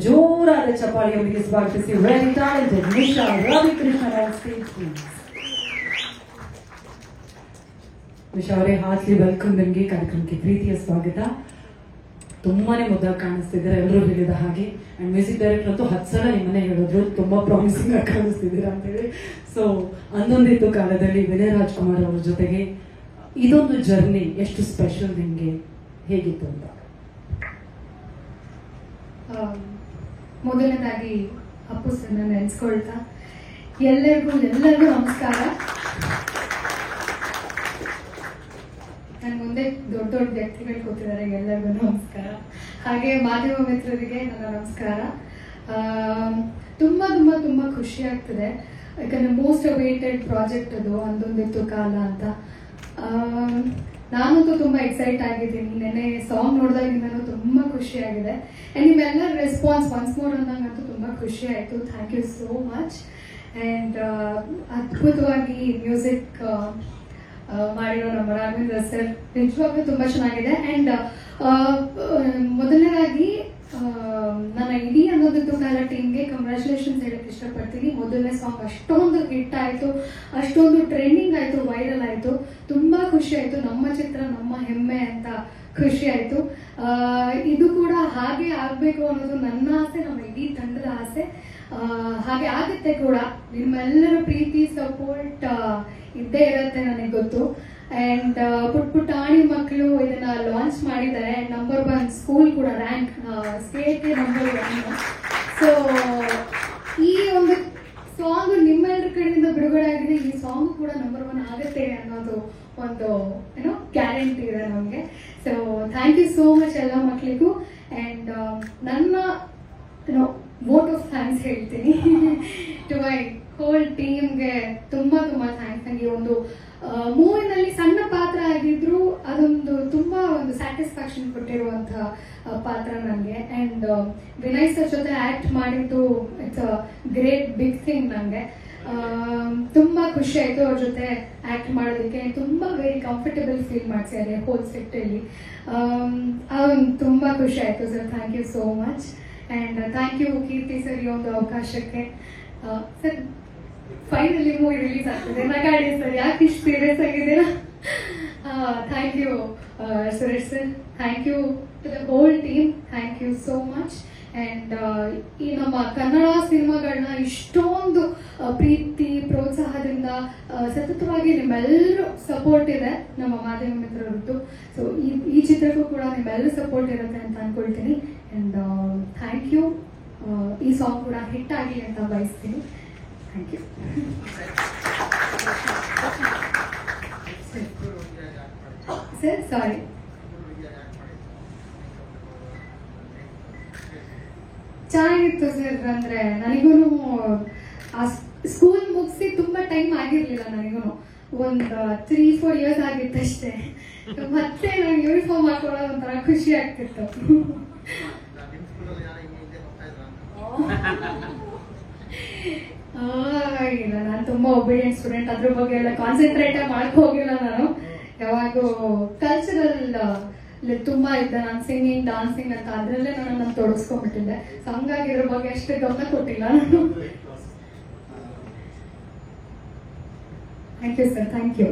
ಜೋರಾದ ಚಪ್ಪಾಳಿಯೊಂದಿಗೆ ಸ್ವಾಗತಿಸಿ very talented Nisha Ravikrishnan on stage please. Nisha ಅವರೇ ಹಾರ್ಟ್ಲಿ ವೆಲ್ಕಮ್ ನಿಮಗೆ ಕಾರ್ಯಕ್ರಮಕ್ಕೆ ಪ್ರೀತಿಯ ಸ್ವಾಗತ. ತುಂಬಾನೇ ಮುದ್ದಾಗಿ ಕಾಣಿಸ್ತಿದ್ದಾರೆ ಎಲ್ಲರೂ ಹೇಳಿದ ಹಾಗೆ. ಅಂಡ್ ಮ್ಯೂಸಿಕ್ ಡೈರೆಕ್ಟರ್ ಅಂತೂ 10 ಸಲ ನಿಮ್ಮನೆ ಹೇಳಿದ್ರು ತುಂಬಾ ಪ್ರಾಮಿಸಿಂಗ್ ಆಗಿ ಕಾಣಿಸ್ತಿದ್ದೀರಾ ಅಂತ ಹೇಳಿ. ಸೊ ಅಂದೊಂದಿತ್ತು ಕಾಲದಲ್ಲಿ ವಿನಯ್ ರಾಜ್ಕುಮಾರ್ ಅವ್ರ ಜೊತೆಗೆ ಇದೊಂದು ಜರ್ನಿ ಎಷ್ಟು ಸ್ಪೆಷಲ್ ನಿಮ್ಗೆ, ಹೇಗಿತ್ತು ಅಂತ? ಮೊದಲನೇದಾಗಿ ಅಪ್ಪು ಸರ್ ನೆನೆಸ್ಕೊಳ್ತಾ ಎಲ್ಲರಿಗೂ ನಮಸ್ಕಾರ. ನನ್ನ ಮುಂದೆ ದೊಡ್ಡ ದೊಡ್ಡ ವ್ಯಕ್ತಿಗಳು ಕೂತಿದ್ದಾರೆ, ಎಲ್ಲರಿಗೂ ನಮಸ್ಕಾರ. ಹಾಗೆ ಮಾಧ್ಯಮ ಮಿತ್ರರಿಗೆ ನನ್ನ ನಮಸ್ಕಾರ. ತುಂಬಾ ತುಂಬಾ ತುಂಬಾ ಖುಷಿ ಆಗ್ತದೆ, ಯಾಕಂದ್ರೆ ಮೋಸ್ಟ್ ಅವೇಟೆಡ್ ಪ್ರಾಜೆಕ್ಟ್ ಅದು ಅಂದೊಂದಿತ್ತು ಕಾಲ ಅಂತ. ನಾನಂತೂ ತುಂಬಾ ಎಕ್ಸೈಟ್ ಆಗಿದ್ದೀನಿ. ನೆನ್ನೆ ಸಾಂಗ್ ನೋಡಿದಾಗಿಂದನೂ ತುಂಬಾ ಖುಷಿ ಆಗಿದೆ. ಅಂಡ್ ನಿಮ್ಮೆಲ್ಲರ ರೆಸ್ಪಾನ್ಸ್ ಒನ್ಸ್ ಮೋರ್ ಅಂದಂಗಂತೂ ತುಂಬಾ ಖುಷಿ ಆಯ್ತು. Thank you so much. And ಅದ್ಭುತವಾಗಿ ಮ್ಯೂಸಿಕ್ ಮಾಡಿರೋ ನಮ್ಮ ರಾಘವೇಂದ್ರ ಸರ್ ನಿಜವಾಗ್ಲೂ ತುಂಬಾ ಚೆನ್ನಾಗಿದೆ. ಅಂಡ್ ಮೊದಲನೇದಾಗಿ ನನ್ನ ಇಡೀ ಅನ್ನೋದಿತ್ತು ಕಾಲ ಟೀಮ್ಗೆ ಕಂಗ್ರ್ಯಾಚುಲೇಷನ್ಸ್ ಹೇಳಕ್ ಇಷ್ಟಪಡ್ತೀನಿ. ಮೊದಲನೇ ಸಾಂಗ್ ಅಷ್ಟೊಂದು ಹಿಟ್ ಆಯ್ತು, ಅಷ್ಟೊಂದು ಟ್ರೆಂಡಿಂಗ್ ಆಯ್ತು, ವೈರಲ್ ಆಯ್ತು. ತುಂಬಾ ಖುಷಿ ಆಯ್ತು. ನಮ್ಮ ಚಿತ್ರ ನಮ್ಮ ಹೆಮ್ಮೆ ಅಂತ ಖುಷಿ ಆಯ್ತು. ಇದು ಕೂಡ ಹಾಗೆ ಆಗ್ಬೇಕು ಅನ್ನೋದು ನನ್ನ ಆಸೆ, ನಮ್ಮ ಇಡೀ ತಂಡದ ಆಸೆ. ಹಾಗೆ ಆಗುತ್ತೆ ಕೂಡ. ನಿಮ್ಮೆಲ್ಲರ ಪ್ರೀತಿ ಸಪೋರ್ಟ್ ಇದ್ದೇ ಇರತ್ತೆ ನನಗೆ ಗೊತ್ತು. ಅಂಡ್ ಪುಟ್ಟಾಣಿ ಮಕ್ಕಳು ಇದನ್ನ ಲಾಂಚ್ ಮಾಡಿದ್ದಾರೆ. ನಂಬರ್ 1 ಸ್ಕೂಲ್ ಕೂಡ ರ್ಯಾಂಕ್ ಸ್ಟೇಟ್ ನಂಬರ್ 1. ಸೊ ಈ ಒಂದು ಸಾಂಗ್ ನಿಮ್ಮೆಲ್ಲರ ಕಡೆಯಿಂದ ಬಿಡುಗಡೆ ಆಗಿದೆ. ಈ ಸಾಂಗ್ ಕೂಡ ನಂಬರ್ 1 ಆಗುತ್ತೆ ಅನ್ನೋದು ಒಂದು ಗ್ಯಾರಂಟಿ ಇದೆ ನಮಗೆ. So thank you so much ಎಲ್ಲ ಮಕ್ಕಳಿಗೂ. ಅಂಡ್ ನನ್ನ ವೋಟ್ ಆಫ್ ಥ್ಯಾಂಕ್ಸ್ ಹೇಳ್ತೀನಿ ಟು ಮೈ ಹೋಲ್ ಟೀಮ್ಗೆ. ತುಂಬಾ ತುಂಬಾ ಥ್ಯಾಂಕ್ಸ್. ನನಗೆ ಒಂದು ಮೂವಿನಲ್ಲಿ ಸಣ್ಣ ಪಾತ್ರ ಆಗಿದ್ರು ಅದೊಂದು ತುಂಬಾ ಒಂದು ಸ್ಯಾಟಿಸ್ಫ್ಯಾಕ್ಷನ್ ಕೊಟ್ಟಿರುವಂತಹ ಪಾತ್ರ ನನಗೆ. ಅಂಡ್ ವಿನಯ್ ಸರ್ ಜೊತೆ ಆಕ್ಟ್ ಮಾಡಿದ್ದು it's a great big thing ನನಗೆ. ತುಂಬಾ ಖುಷಿ ಆಯ್ತು ಅವ್ರ ಜೊತೆ ಆಕ್ಟ್ ಮಾಡೋದಕ್ಕೆ. ತುಂಬಾ ವೆರಿ ಕಂಫರ್ಟಬಲ್ ಫೀಲ್ ಮಾಡ್ಸಿದ್ದಾರೆ ಹೋಲ್ ಸೆಟ್ ಅಲ್ಲಿ. ತುಂಬಾ ಖುಷಿ ಆಯ್ತು sir. Thank you so much. And thank you Keerthi sir ಈ ಒಂದು ಅವಕಾಶಕ್ಕೆ. ಸರ್ ಫೈನಲಿ ಮೂವಿ ರಿಲೀಸ್ ಆಗ್ತದೆ, ನಗಾಡಿ ಸರ್, ಯಾಕೆ ಇಷ್ಟು ಸೀರಿಯಸ್ ಆಗಿದ್ದೀರಾ? Thank you Suresh sir. Thank you to the whole team. Thank you so much. And ಈ ನಮ್ಮ ಕನ್ನಡ ಸಿನಿಮಾಗಳನ್ನ ಇಷ್ಟೊಂದು ಪ್ರೀತಿ ಪ್ರೋತ್ಸಾಹದಿಂದ ಸತತವಾಗಿ ನಿಮ್ಮೆಲ್ಲರೂ ಸಪೋರ್ಟ್ ಇದೆ ನಮ್ಮ ಮಾಧ್ಯಮ ಮಿತ್ರರದ್ದು. ಸೊ ಈ ಚಿತ್ರಕ್ಕೂ ಕೂಡ ನಿಮ್ಮೆಲ್ಲರೂ ಸಪೋರ್ಟ್ ಇರುತ್ತೆ ಅಂತ ಅನ್ಕೊಳ್ತೀನಿ. And thank you. ಈ ಸಾಂಗ್ ಕೂಡ ಹಿಟ್ ಆಗಲಿ ಅಂತ ಬಯಸ್ತೀನಿ. Thank you. ಸರ್ ಸಾರಿ, ಚೆನ್ನಾಗಿತ್ತು ಸರ್. ಅಂದ್ರೆ ನನಗೂ ಸ್ಕೂಲ್ ಮುಗಿಸಿ ತುಂಬಾ ಟೈಮ್ ಆಗಿರ್ಲಿಲ್ಲ. ನನಗೂ ಒಂದು 3-4 ಇಯರ್ಸ್ ಆಗಿತ್ತು ಅಷ್ಟೇ. ಮತ್ತೆ ನಾನು ಯೂನಿಫಾರ್ಮ್ ಹಾಕೊಳ್ಳೋದು ಒಂಥರ ಖುಷಿ ಆಗ್ತಿತ್ತು. ಇಲ್ಲ, ನಾನು ತುಂಬಾ ಒಬಿಡಿಯಂಟ್ ಸ್ಟೂಡೆಂಟ್. ಅದ್ರ ಬಗ್ಗೆ ಎಲ್ಲ ಕಾನ್ಸಂಟ್ರೇಟ್ ಮಾಡಕ್ ಹೋಗಿಲ್ಲ ನಾನು. ಯಾವಾಗೂ ಕಲ್ಚರಲ್ ತುಂಬಾ ಇದ್ದೆ ನಾನು, ಸಿಂಗಿಂಗ್ ಡಾನ್ಸಿಂಗ್ ಅಂತ ಅದ್ರಲ್ಲೇ ನಾನು ತೊಡಗಿಸ್ಕೊಂಡ್ಬಿಟ್ಟಿದ್ದೆ. ಸೊ ಹಂಗಾಗಿ ಇದ್ರ ಬಗ್ಗೆ ಅಷ್ಟೇ ಗಮನ ಕೊಟ್ಟಿಲ್ಲ ನಾನು. Thank you sir. Thank you.